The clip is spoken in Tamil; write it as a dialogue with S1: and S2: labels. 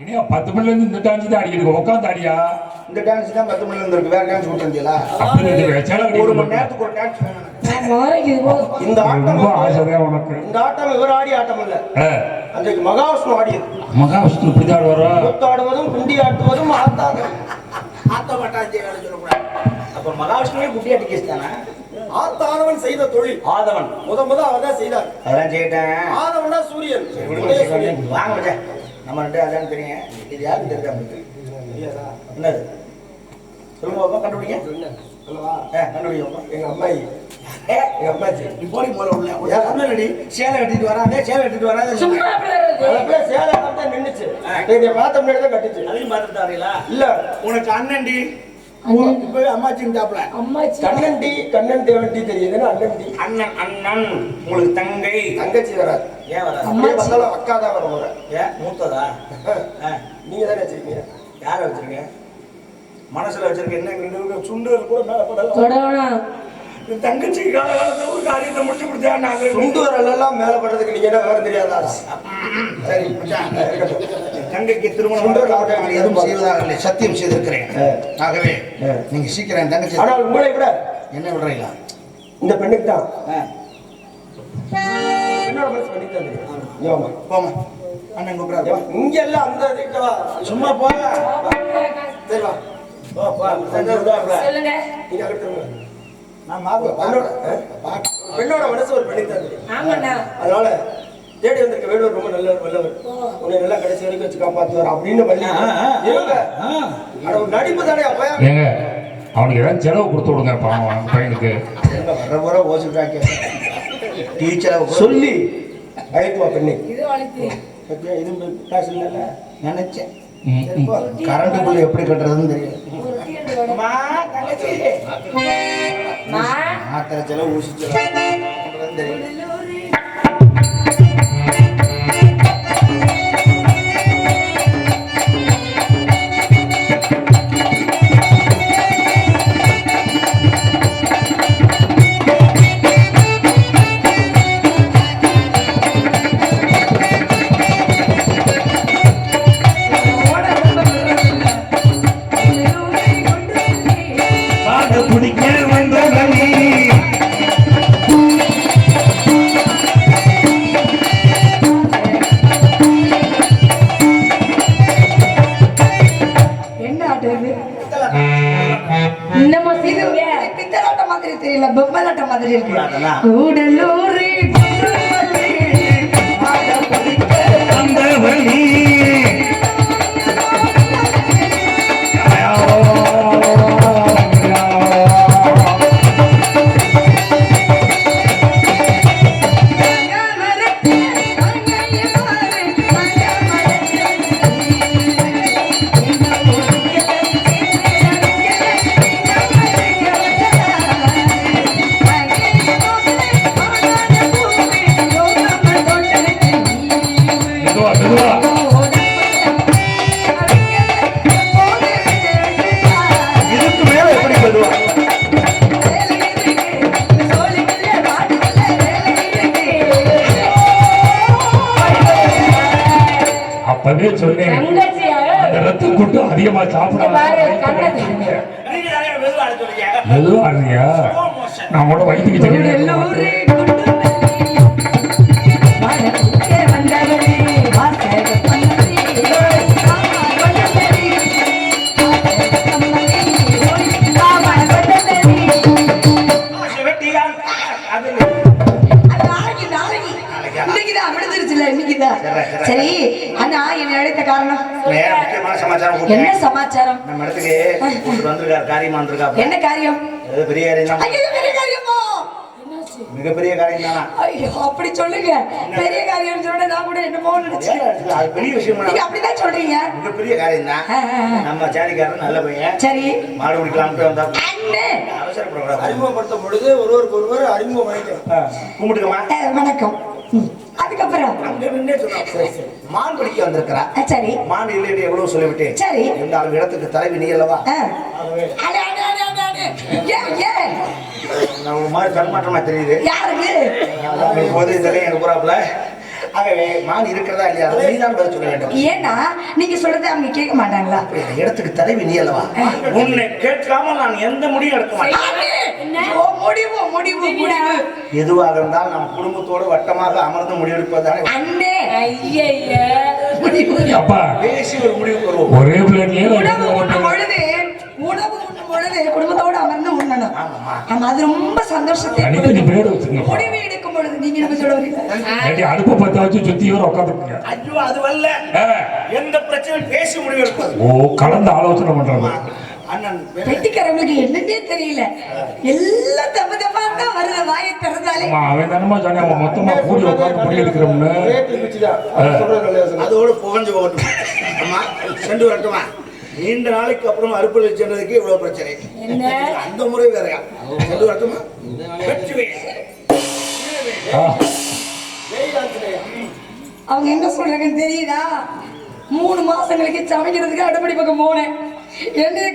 S1: இனியா 10 மணில இருந்து இந்த டான்ஸ் தான் அடிக்குது. உட்காந்து அடியா.
S2: இந்த டான்ஸ் தான் 10 மணில இருந்து இருக்கு. வேற டான்ஸ் கொடுத்தீங்களா? ஒரு மணி நேரத்துக்கு ஒரு டான்ஸ் வேணும். இந்த ஆட்டம் ஆசையா உனக்கு. இந்த ஆட்டம் இவர் ஆடி ஆட்டம் இல்ல. அன்றைக்கு மகாவிஷ்ணு ஆடியது.
S1: மகாவிஷ்ணு இப்படிதான் வரா.
S2: ஆடுவதும் குண்டி ஆட்டுவதும் ஆத்தாதான். ஆத்த மாட்டாஞ்சே வேலை சொல்லக்கூடாது. அப்ப மகாவிஷ்ணுவே குண்டி ஆட்டி கேஸ்தானா? ஆத்தானவன் செய்த தொழில். ஆதவன் முத அவர் தான் செய்தார். அதான் செய்யிட்டேன். ஆதவன் தான் சூரியன். வாங்க வச்ச நம்ம ரெண்டு அதான் தெரியும். இது யாருக்கு தெரியாது? என்னது சொல்லுங்க, கண்டுபிடிங்க. எங்க அம்மாயி எங்க அம்மாச்சி இப்போடி போல உள்ள அண்ணனடி சேலை கட்டிட்டு வராங்க. சேலை கட்டிட்டு வராங்க. சேலை கட்ட நின்னுச்சு. இதை பார்த்த முன்னாடி தான் கட்டுச்சு. அதையும் பார்த்துட்டு வரீங்களா? இல்ல உனக்கு அண்ணன்டி இப்பவே அம்மாச்சி இருந்தாப்ல. கண்ணன்டி கண்ணன் தேவன்டி தெரியுதுன்னு அண்ணன்டி. அண்ணன் அண்ணன் உங்களுக்கு தங்கை தங்கச்சி வராது. ஏன் வராது? அப்படியே வந்தாலும் அக்கா தான் வர முறை. ஏன் மூத்ததா? நீங்க தானே வச்சிருக்கீங்க. யார வச்சிருக்கீங்க? மனசுல வச்சிருக்க என்ன சுண்டு கூட மேல படலாம். தங்கச்சி காலகாலத்துல ஒரு காரியத்தை முடிச்சு கொடுத்தா நாங்க சுண்டு வரலாம் மேல படுறதுக்கு நீங்க என்ன வேற தெரியாதா? சரி தங்கைக்கு திருமணம் எதுவும் செய்வதாக இல்லை, சத்தியம் செய்திருக்கிறேன். ஆகவே நீங்க சீக்கிரம் தங்கச்சி. ஆனால் உங்களை விட என்ன விடுறீங்களா? இந்த பெண்ணுக்கு தான் என்னோட மனசு பண்ணிட்டு போமா அண்ணன் கூப்பிடாது. இங்க எல்லாம் அந்த சும்மா போங்க. சரி வா. பெண்ணோட மனசு ஒரு பெண்ணித்தாங்க. அதனால தேடி வந்திருக்க வேடுவர் ரொம்ப நல்லவர், வல்லவர். உன்னை நல்லா கடைசி வரைக்கும் வச்சு காப்பாத்துவார் அப்படின்னு பண்ணி நடிப்பு தானே. அப்ப
S1: அவனுக்கு ஏதாவது செலவு கொடுத்து விடுங்க பாவம் பையனுக்கு.
S2: வர வர ஓசிட்டாக்க டீச்சரை சொல்லி அழைத்துவா பெண்ணை. இது காசு இல்லைல்ல நினைச்சேன். கரண்ட் பில் எப்படி கட்டுறதுன்னு தெரியும். மாத்திரை செலவு ஊசி செலவு தெரியும்.
S1: அதிகமா சாப்பிடாது. நான் கூட வயிற்றுக்கு
S3: சரி அண்ணா என்னை அழைத்த காரணம் என்ன சமாச்சாரம்? என்ன காரியம்?
S2: மிகப்பெரிய காரியம் தானா?
S3: அப்படி சொல்லுங்க. பெரிய காரியம் சொன்னா நான் கூட என்னமோ நினைச்சேன்.
S2: பெரிய விஷயம்
S3: அப்படிதான் சொல்றீங்க.
S2: மிகப்பெரிய காரியம் தான். நம்ம ஜாதிக்காரன் நல்ல பையன்.
S3: சரி
S2: மாடு குடிக்கலாம்னு வந்தா அவசரப்படக்கூடாது. அறிமுகப்படுத்தும் பொழுது ஒருவருக்கு ஒருவர் அறிமுகம் கும்பிட்டுக்கமா. வணக்கம். அதுக்கப்புறம் மான் பிடிக்க வந்திருக்கிறா. சரி மான் இல்லைன்னு எவ்வளவு சொல்லிவிட்டேன். சரி இருந்தாலும் இடத்துக்கு தலைவி நீ அல்லவா? மாதிரி தன்மாற்றமா தெரியுது. யாருக்கு போது இந்த எனக்கு கூறாப்புல ஆகவே மான் இருக்கிறதா இல்லையா அதை நீதான் பதில் சொல்ல வேண்டும்.
S3: ஏன்னா நீங்க சொல்றதை அவங்க கேட்க மாட்டாங்களா?
S2: இடத்துக்கு தலைவி நீ அல்லவா? உன்னை கேட்காம நான் எந்த முடிவும் எடுக்க மாட்டேன்.
S3: முடிவு முடிவு முடிவு
S2: எதுவாக இருந்தால் நம் குடும்பத்தோடு வட்டமாக அமர்ந்து முடிவெடுப்பதுதானே
S3: அண்ணே.
S1: அப்பா
S2: பேசி ஒரு முடிவுக்கு வருவோம்.
S1: ஒரே பிளேட்லயே
S3: உணவு உண்ணும் பொழுது குடும்பத்தோட அமர்ந்து உண்ணணும். ஆமா, அது ரொம்ப சந்தோஷத்தை
S1: தனித்தனி
S3: கொடுக்கும்.
S1: பிளேட் வச்சுங்க.
S3: முடிவு எடுக்கும் பொழுது நீங்க என்ன சொல்ல வரீங்க?
S1: அடுப்பு பத்த வச்சு சுத்தி வர உட்காந்துருக்குங்க.
S2: ஐயோ அது வரல. எந்த பிரச்சனையும் பேசி முடிவெடுப்பது.
S1: ஓ, கலந்து ஆலோசனை பண்றாங்க.
S2: அண்ணன்
S3: வெட்டிக்காரங்களுக்கு என்னன்னே தெரியல, எல்லாம் தப்பு தப்பா தான் வருது வாயை திறந்தாலே.
S1: ஆமா, அவன் தானமா சொன்ன அவன் மொத்தமா கூடி உட்காந்து முடி எடுக்கிறோம்னு.
S2: அதோட புகஞ்சு போகட்டும். அம்மா சென்று வரட்டுமா? நீண்ட நாளைக்கு அப்புறம் அறுப்படை சென்றதுக்கு இவ்வளவு பிரச்சனை. அந்த முறை வேறையா? சென்று வரட்டுமா?
S3: அவங்க என்ன சொல்றாங்கன்னு தெரியுதா? 3 மாசங்களுக்கு சமைக்கிறதுக்கு அடுப்படி பக்கம் போனேன். என்னைய